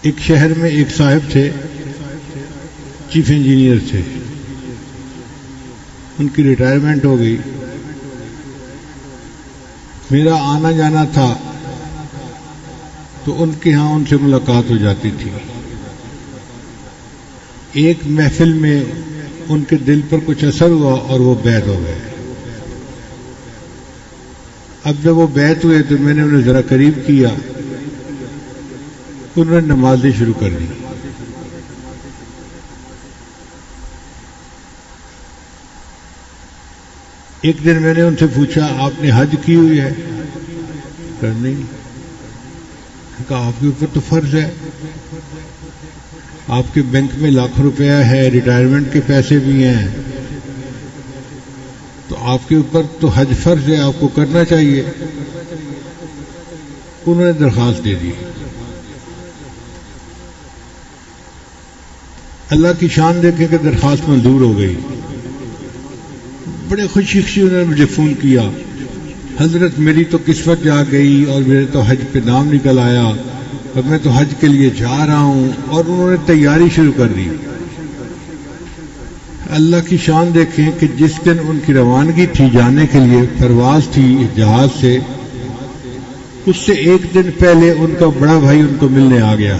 ایک شہر میں ایک صاحب تھے، چیف انجینئر تھے، ان کی ریٹائرمنٹ ہو گئی. میرا آنا جانا تھا تو ان کے ہاں ان سے ملاقات ہو جاتی تھی. ایک محفل میں ان کے دل پر کچھ اثر ہوا اور وہ بیعت ہو گئے. اب جب وہ بیعت ہوئے تو میں نے انہیں ذرا قریب کیا، انہوں نے نمازیں شروع کر دی. ایک دن میں نے ان سے پوچھا آپ نے حج کی ہوئی ہے؟ کہ نہیں. کہا آپ کے اوپر تو فرض ہے، آپ کے بینک میں لاکھ روپیہ ہے، ریٹائرمنٹ کے پیسے بھی ہیں، تو آپ کے اوپر تو حج فرض ہے، آپ کو کرنا چاہیے. انہوں نے درخواست دے دی. اللہ کی شان دیکھیں کہ درخواست منظور ہو گئی. بڑے خوشی انہوں نے مجھے فون کیا، حضرت میری تو قسمت جا گئی اور میرے تو حج پہ نام نکل آیا اور میں تو حج کے لیے جا رہا ہوں. اور انہوں نے تیاری شروع کر دی. اللہ کی شان دیکھیں کہ جس دن ان کی روانگی تھی جانے کے لیے، پرواز تھی جہاز سے، اس سے ایک دن پہلے ان کا بڑا بھائی ان کو ملنے آ گیا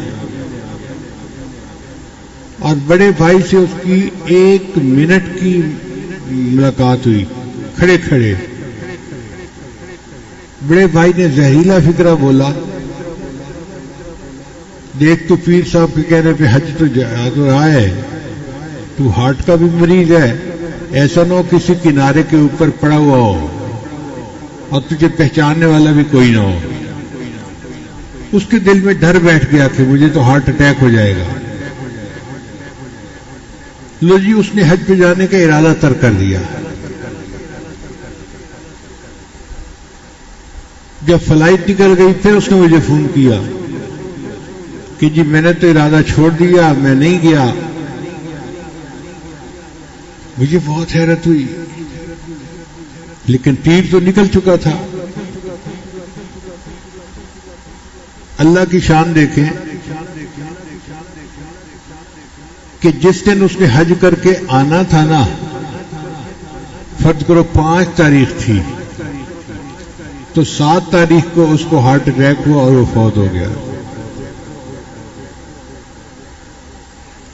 اور بڑے بھائی سے اس کی 1 منٹ کی ملاقات ہوئی کھڑے کھڑے. بڑے بھائی نے زہریلا فکرہ بولا، دیکھ تو پیر صاحب کے کہنے پہ حج تو جا تو رہا ہے، تو ہارٹ کا بھی مریض ہے، ایسا نہ ہو کسی کنارے کے اوپر پڑا ہوا ہو اور تجھے پہچاننے والا بھی کوئی نہ ہو. اس کے دل میں ڈر بیٹھ گیا کہ مجھے تو ہارٹ اٹیک ہو جائے گا. لو جی، اس نے حج پہ جانے کا ارادہ ترک کر دیا. جب فلائٹ نکل گئی پھر اس نے مجھے فون کیا کہ جی میں نے تو ارادہ چھوڑ دیا، میں نہیں گیا. مجھے بہت حیرت ہوئی، لیکن تیر تو نکل چکا تھا. اللہ کی شان دیکھیں کہ جس دن اس نے حج کر کے آنا تھا نا، فرض کرو 5 تاریخ تھی، تو 7 تاریخ کو اس کو ہارٹ اٹیک ہوا اور وہ فوت ہو گیا.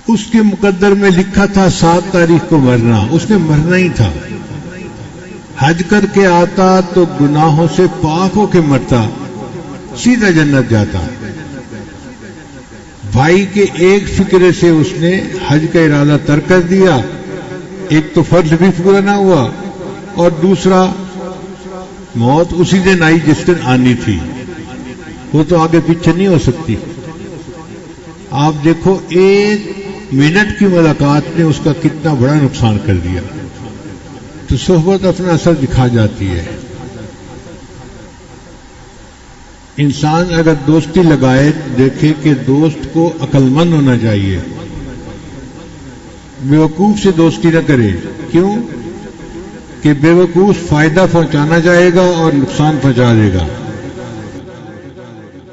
اس کے مقدر میں لکھا تھا 7 تاریخ کو مرنا، اس نے مرنا ہی تھا. حج کر کے آتا تو گناہوں سے پاک ہو کے مرتا، سیدھا جنت جاتا. بھائی کے ایک فکرے سے اس نے حج کا ارادہ ترک کر دیا. ایک تو فرض بھی پورا نہ ہوا اور دوسرا موت اسی دن آئی جس دن آنی تھی، وہ تو آگے پیچھے نہیں ہو سکتی. آپ دیکھو 1 منٹ کی ملاقات نے اس کا کتنا بڑا نقصان کر دیا. تو صحبت اپنا اثر دکھا جاتی ہے. انسان اگر دوستی لگائے دیکھے کہ دوست کو عقل مند ہونا چاہیے، بیوقوف سے دوستی نہ کرے. کیوں کہ بیوقوف فائدہ پہنچانا چاہے گا اور نقصان پہنچا دے گا.